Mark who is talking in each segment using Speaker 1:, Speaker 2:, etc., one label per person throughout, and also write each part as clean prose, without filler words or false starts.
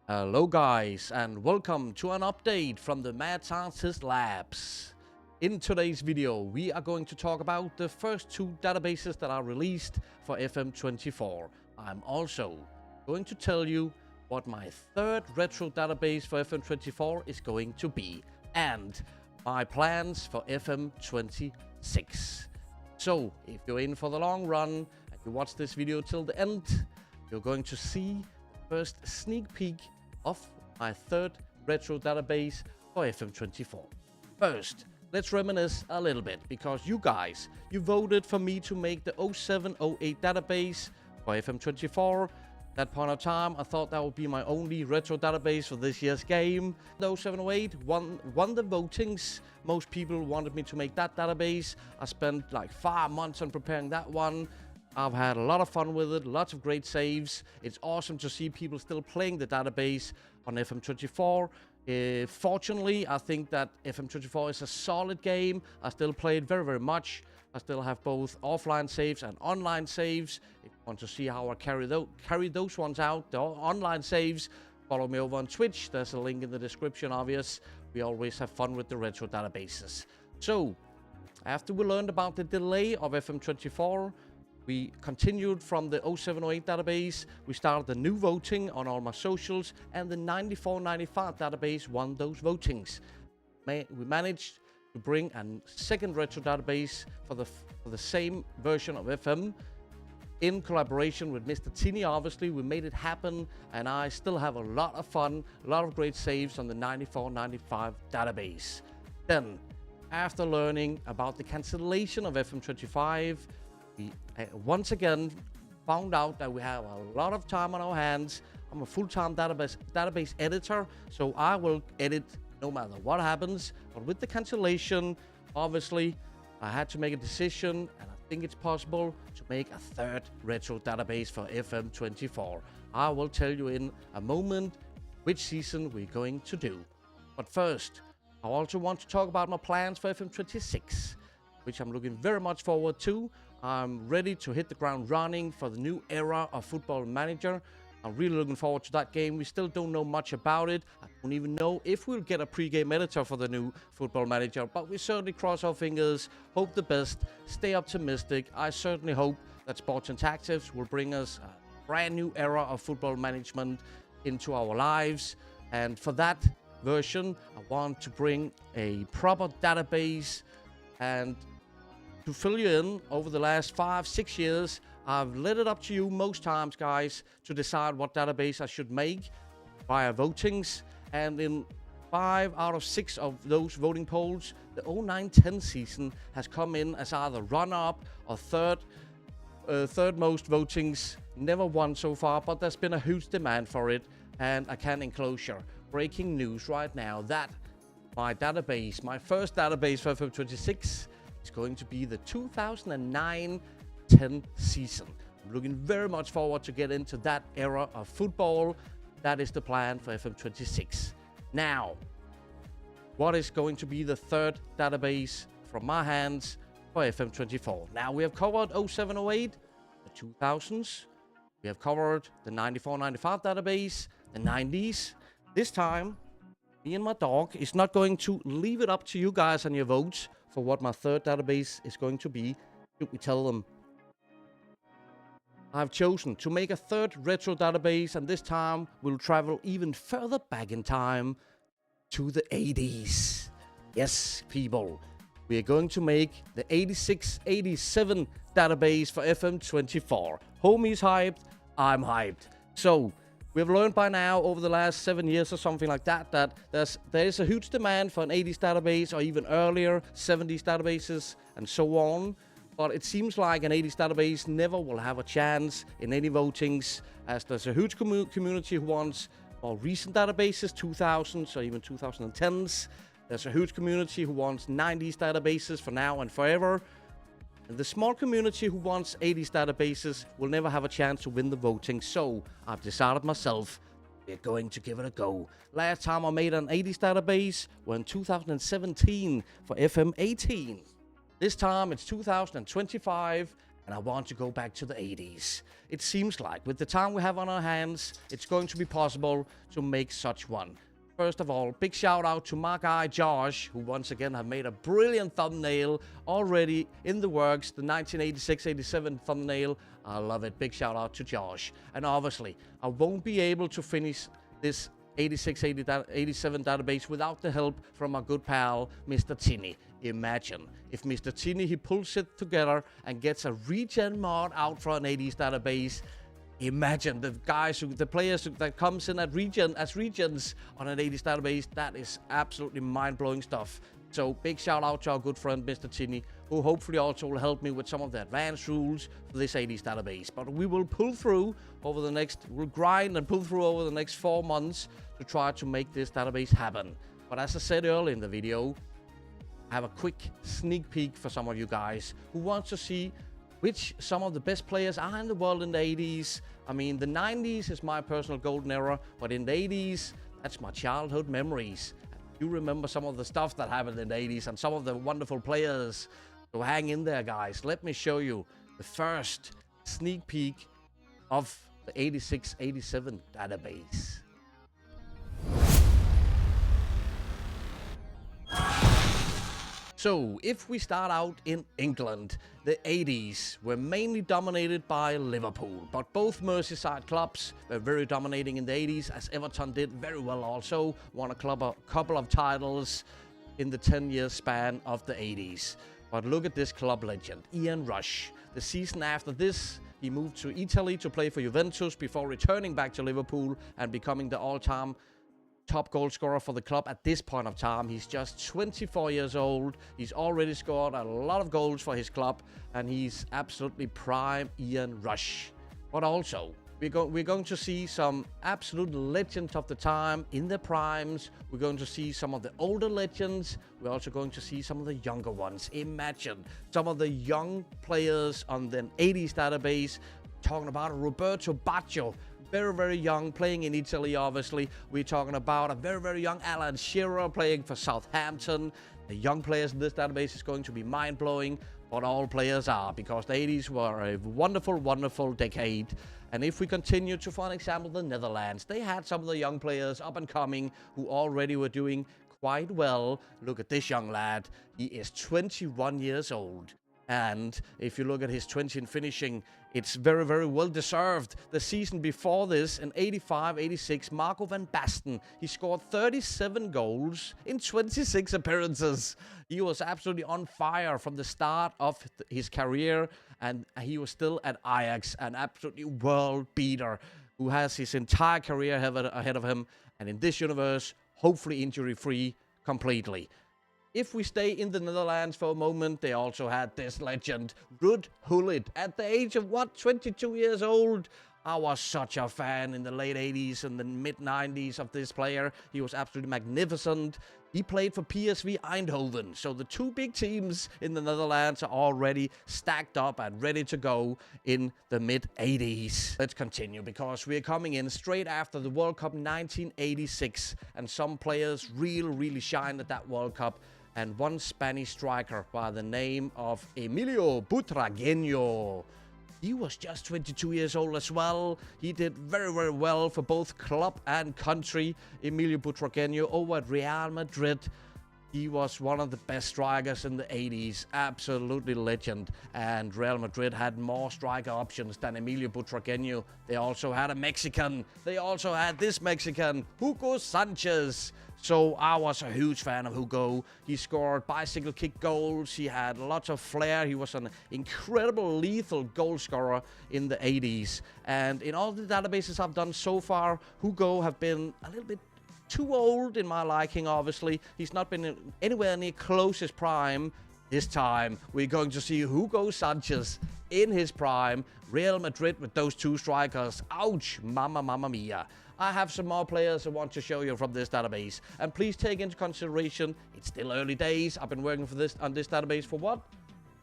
Speaker 1: Hello guys and welcome to an update from the Mad Scientist Labs. In today's video we are going to talk about the first two databases that are released for FM24. I'm also going to tell you what my third retro database for FM24 is going to be and my plans for FM26. So if you're in for the long run and you watch this video till the end, you're going to see the first sneak peek of my third retro database for FM24. First, let's reminisce a little bit because you guys, you voted for me to make the 0708 database for FM24. At that point of time, I thought that would be my only retro database for this year's game. The 0708 won the votings. Most people wanted me to make that database. I spent like 5 months on preparing that one. I've had a lot of fun with it, lots of great saves. It's awesome to see people still playing the database on FM24. Fortunately, I think that FM24 is a solid game. I still play it very, very much. I still have both offline saves and online saves. If you want to see how I carry those ones out, the online saves, follow me over on Twitch. There's a link in the description, obvious. We always have fun with the retro databases. So, after we learned about the delay of FM24, we continued from the 0708 database. We started the new voting on all my socials, and the 9495 database won those votings. We managed to bring a second retro database for the same version of FM in collaboration with Mr. Tini. Obviously, we made it happen, and I still have a lot of fun, a lot of great saves on the 9495 database. Then, after learning about the cancellation of FM25, we once again found out that we have a lot of time on our hands. I'm a full-time database editor, so I will edit no matter what happens. But with the cancellation, obviously, I had to make a decision, and I think it's possible to make a third retro database for FM24. I will tell you in a moment which season we're going to do. But first, I also want to talk about my plans for FM26, which I'm looking very much forward to. I'm ready to hit the ground running for the new era of Football Manager. I'm really looking forward to that game. We still don't know much about it. I don't even know if we'll get a pre-game editor for the new Football Manager, but we certainly cross our fingers, hope the best, stay optimistic. I certainly hope that Sports and Tactics will bring us a brand new era of football management into our lives. And for that version, I want to bring a proper database. And to fill you in, over the last 5-6 years, I've let it up to you most times, guys, to decide what database I should make via votings. And in 5 out of 6 of those voting polls, the 09-10 season has come in as either runner-up or third most votings. Never won so far, but there's been a huge demand for it. And I can enclosure. Breaking news right now that my database, my first database for FM26, is going to be the 2009-10 season. I'm looking very much forward to get into that era of football. That is the plan for FM26. Now, what is going to be the third database from my hands for FM24? Now, we have covered 0708, the 2000s. We have covered the 9495 database, the 90s. This time, me and my dog is not going to leave it up to you guys and your votes for what my third database is going to be. Should we tell them? I've chosen to make a third retro database, and this time we'll travel even further back in time to the 80s. Yes, people, we are going to make the 86-87 database for FM24. Homie's hyped, I'm hyped. So, we've learned by now over the last 7 years or something like that, that there is a huge demand for an 80s database or even earlier 70s databases and so on. But it seems like an 80s database never will have a chance in any votings, as there's a huge community who wants more recent databases, 2000s or even 2010s. There's a huge community who wants 90s databases for now and forever. And the small community who wants 80s databases will never have a chance to win the voting, so I've decided myself, we're going to give it a go. Last time I made an 80s database was in 2017 for FM18. This time it's 2025, and I want to go back to the 80s. It seems like with the time we have on our hands, it's going to be possible to make such one. First of all, big shout out to my guy Josh, who once again have made a brilliant thumbnail already in the works, the 1986-87 thumbnail. I love it. Big shout out to Josh. And obviously, I won't be able to finish this 86-87 database without the help from my good pal, Mr. Tinny. Imagine if Mr. Tinny, he pulls it together and gets a regen mod out for an 80s database. Imagine the players that comes in as regions on an 80s database. That is absolutely mind-blowing stuff. So big shout out to our good friend Mr. Tinny, who hopefully also will help me with some of the advanced rules for this 80s database. But we will we'll grind and pull through over the next 4 months to try to make this database happen. But as I said earlier in the video, I have a quick sneak peek for some of you guys who want to see which some of the best players are in the world in the 80s. I mean, the 90s is my personal golden era, but in the 80s, that's my childhood memories. You remember some of the stuff that happened in the 80s and some of the wonderful players. So hang in there, guys. Let me show you the first sneak peek of the 86-87 database. So, if we start out in England, the 80s were mainly dominated by Liverpool, but both Merseyside clubs were very dominating in the 80s, as Everton did very well also, won a couple of titles in the 10-year span of the 80s. But look at this club legend, Ian Rush. The season after this, he moved to Italy to play for Juventus before returning back to Liverpool and becoming the all-time top goal scorer for the club at this point of time. He's just 24 years old. He's already scored a lot of goals for his club, and he's absolutely prime Ian Rush. But also, we're going to see some absolute legends of the time in their primes. We're going to see some of the older legends. We're also going to see some of the younger ones. Imagine some of the young players on the 80s database. Talking about Roberto Baggio, very, very young, playing in Italy, obviously. We're talking about a very, very young Alan Shearer playing for Southampton. The young players in this database is going to be mind-blowing, but all players are, because the 80s were a wonderful, wonderful decade. And if we continue to, for example, the Netherlands, they had some of the young players up and coming who already were doing quite well. Look at this young lad. He is 21 years old. And if you look at his 20 in finishing, it's very, very well deserved. The season before this, in 85-86, Marco van Basten, he scored 37 goals in 26 appearances. He was absolutely on fire from the start of his career, and he was still at Ajax, an absolutely world beater who has his entire career ahead of him, and in this universe, hopefully injury-free completely. If we stay in the Netherlands for a moment, they also had this legend, Ruud Gullit, at the age of, 22 years old. I was such a fan in the late 80s and the mid-90s of this player. He was absolutely magnificent. He played for PSV Eindhoven, so the two big teams in the Netherlands are already stacked up and ready to go in the mid-80s. Let's continue, because we're coming in straight after the World Cup 1986, and some players really shined at that World Cup. And one Spanish striker by the name of Emilio Butragueño. He was just 22 years old as well. He did very, very well for both club and country. Emilio Butragueño over at Real Madrid. He was one of the best strikers in the 80s. Absolutely legend. And Real Madrid had more striker options than Emilio Butragueño. They also had a Mexican. They also had this Mexican, Hugo Sanchez. So I was a huge fan of Hugo. He scored bicycle kick goals. He had lots of flair. He was an incredible lethal goal scorer in the 80s. And in all the databases I've done so far, Hugo have been a little bit too old in my liking, obviously. He's not been anywhere near close his prime. This time, we're going to see Hugo Sanchez in his prime. Real Madrid with those two strikers. Ouch, mamma mia. I have some more players I want to show you from this database. And please take into consideration, it's still early days. I've been working on this database for what?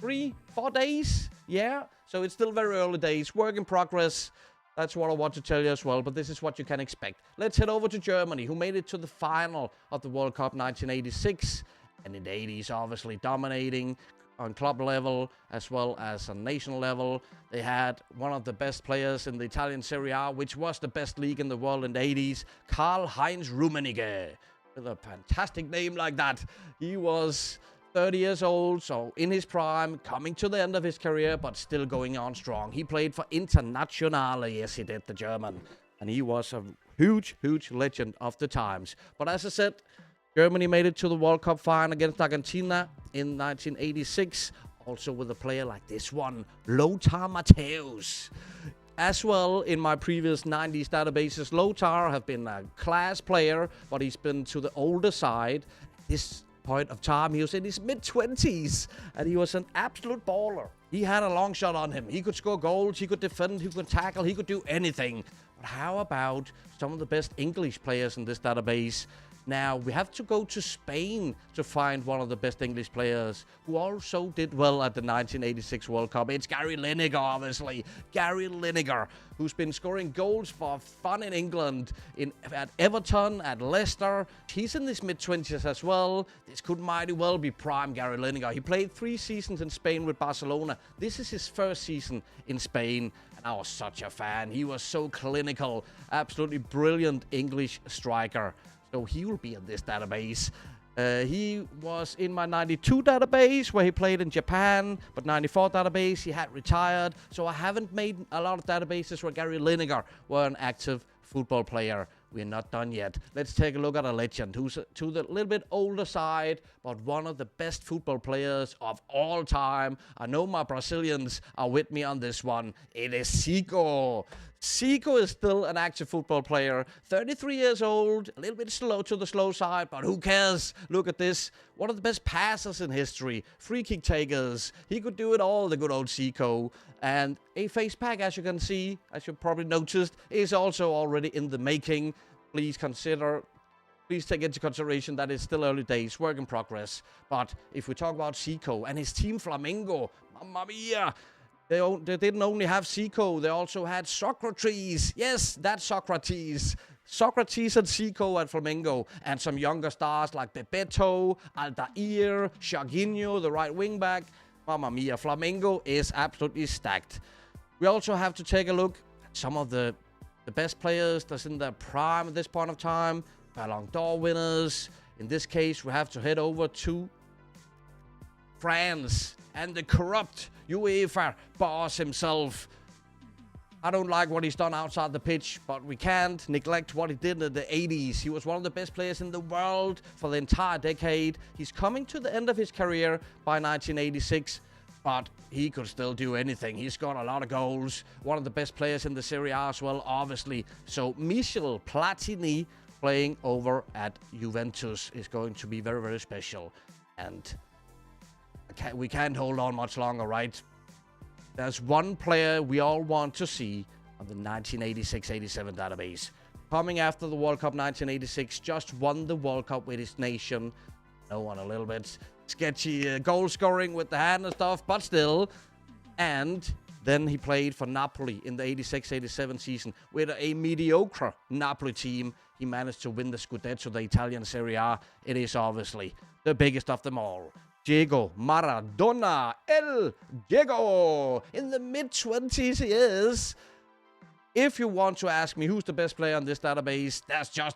Speaker 1: 3-4 days? Yeah, so it's still very early days. Work in progress. That's what I want to tell you as well, but this is what you can expect. Let's head over to Germany, who made it to the final of the World Cup 1986. And in the 80s, obviously dominating. on club level as well as on national level. They had one of the best players in the Italian Serie A, which was the best league in the world in the 80s, Karl-Heinz Rummenigge. With a fantastic name like that. He was 30 years old, so in his prime, coming to the end of his career, but still going on strong. He played for Internazionale, yes he did, the German. And he was a huge, huge legend of the times. But as I said, Germany made it to the World Cup final against Argentina in 1986. Also with a player like this one, Lothar Matthäus. As well, in my previous 90s databases, Lothar have been a class player, but he's been to the older side. This point of time, he was in his mid-20s, and he was an absolute baller. He had a long shot on him. He could score goals, he could defend, he could tackle, he could do anything. But how about some of the best English players in this database? Now, we have to go to Spain to find one of the best English players who also did well at the 1986 World Cup. It's Gary Lineker, obviously. Gary Lineker, who's been scoring goals for fun in England, at Everton, at Leicester. He's in his mid-20s as well. This could mighty well be prime Gary Lineker. He played 3 seasons in Spain with Barcelona. This is his first season in Spain, and I was such a fan. He was so clinical, absolutely brilliant English striker. So he will be in this database. He was in my 92 database where he played in Japan, but 94 database he had retired. So I haven't made a lot of databases where Gary Lineker were an active football player. We're not done yet. Let's take a look at a legend who's to the little bit older side, but one of the best football players of all time. I know my Brazilians are with me on this one. It is Zico. Zico is still an active football player, 33 years old, a little bit slow to the slow side, but who cares? Look at this. One of the best passers in history, free kick takers. He could do it all, the good old Zico. And a face pack, as you can see, as you probably noticed, is also already in the making. Please take into consideration that it's still early days, work in progress. But if we talk about Zico and his team Flamengo, mamma mia, they didn't only have Zico, they also had Socrates. Yes, that's Socrates. Socrates and Zico at Flamengo. And some younger stars like Bebeto, Aldair, Jorginho, the right wing back. Mamma mia, Flamengo is absolutely stacked. We also have to take a look at some of the best players that's in their prime at this point of time. Ballon d'Or winners. In this case, we have to head over to France and the corrupt UEFA boss himself. I don't like what he's done outside the pitch, but we can't neglect what he did in the 80s. He was one of the best players in the world for the entire decade. He's coming to the end of his career by 1986, but he could still do anything. He's got a lot of goals. One of the best players in the Serie A as well, obviously. So Michel Platini playing over at Juventus is going to be very, very special. And we can't hold on much longer, right? There's one player we all want to see on the 1986-87 database. Coming after the World Cup 1986, just won the World Cup with his nation. No one a little bit sketchy goal scoring with the hand and stuff, but still. And then he played for Napoli in the 86-87 season with a mediocre Napoli team. He managed to win the Scudetto, the Italian Serie A. It is obviously the biggest of them all. Diego Maradona, El Diego. In the mid-20s he is. If you want to ask me who's the best player on this database,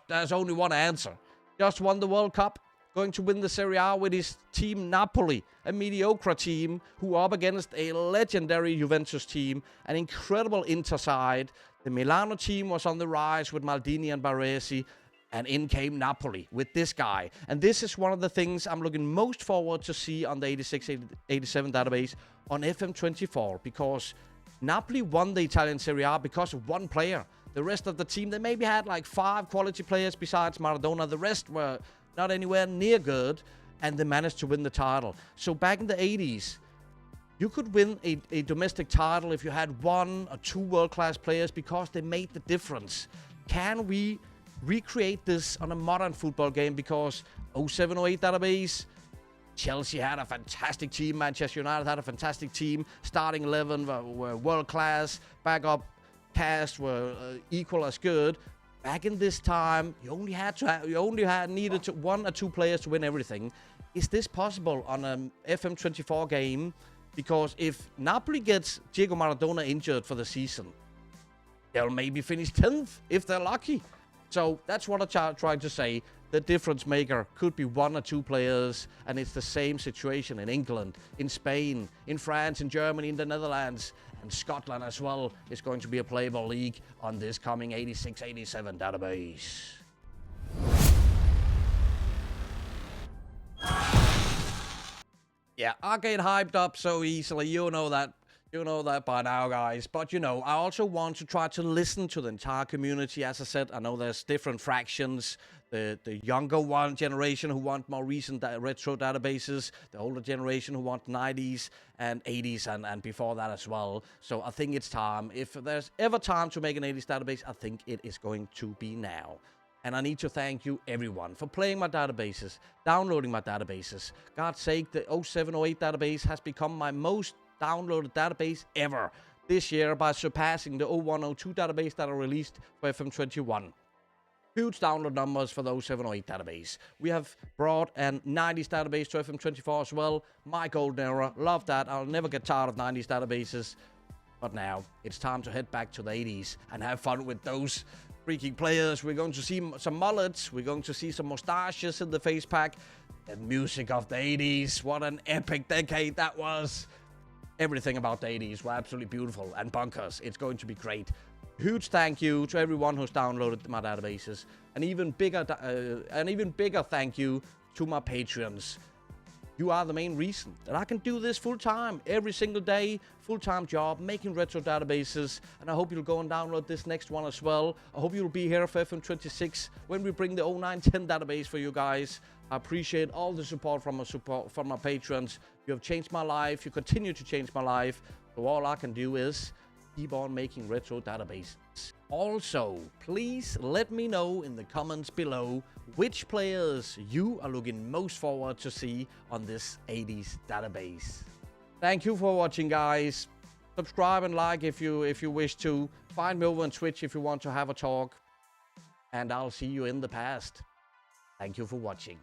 Speaker 1: there's only one answer. Just won the World Cup, going to win the Serie A with his team Napoli, a mediocre team who are up against a legendary Juventus team, an incredible Inter side. The Milano team was on the rise with Maldini and Baresi. And in came Napoli with this guy. And this is one of the things I'm looking most forward to see on the 86-87 database on FM24. Because Napoli won the Italian Serie A because of one player. The rest of the team, they maybe had like 5 quality players besides Maradona. The rest were not anywhere near good. And they managed to win the title. So back in the 80s, you could win a domestic title if you had 1 or 2 world-class players because they made the difference. Can we recreate this on a modern football game? Because 07-08 database, Chelsea had a fantastic team, Manchester United had a fantastic team, starting 11 were world class, backup cast were equal as good. Back in this time, you only needed 1 or 2 players to win everything. is this possible on an FM24 game? Because if Napoli gets Diego Maradona injured for the season, they'll maybe finish 10th if they're lucky. So that's what I tried to say. The difference maker could be 1 or 2 players, and it's the same situation in England, in Spain, in France, in Germany, in the Netherlands, and Scotland as well is going to be a playable league on this coming 86-87 database. Yeah, I get hyped up so easily, you know that. You know that by now, guys. But, you know, I also want to try to listen to the entire community. As I said, I know there's different fractions. The younger generation who want more recent retro databases. The older generation who want 90s and 80s and before that as well. So I think it's time. If there's ever time to make an 80s database, I think it is going to be now. And I need to thank you, everyone, for playing my databases, downloading my databases. God's sake, the 0708 database has become my most downloaded database ever this year by surpassing the 0102 database that I released for FM21. Huge download numbers for the 0708 database. We have brought an 90s database to FM24 as well. My golden era. Love that. I'll never get tired of 90s databases. But now it's time to head back to the 80s and have fun with those freaking players. We're going to see some mullets. We're going to see some mustaches in the face pack. The music of the 80s. What an epic decade that was. Everything about the 80s were absolutely beautiful, and bonkers. It's going to be great. Huge thank you to everyone who's downloaded my databases. An even bigger thank you to my Patreons. You are the main reason that I can do this full-time, every single day, full-time job, making retro databases, and I hope you'll go and download this next one as well. I hope you'll be here for FM26 when we bring the 0910 database for you guys. I appreciate all the support from my patrons. You have changed my life. You continue to change my life. So all I can do is keep on making retro databases. Also, please let me know in the comments below which players you are looking most forward to see on this 80s database. Thank you for watching, guys. Subscribe and like if you wish to. Find me over on Twitch if you want to have a talk. And I'll see you in the past. Thank you for watching.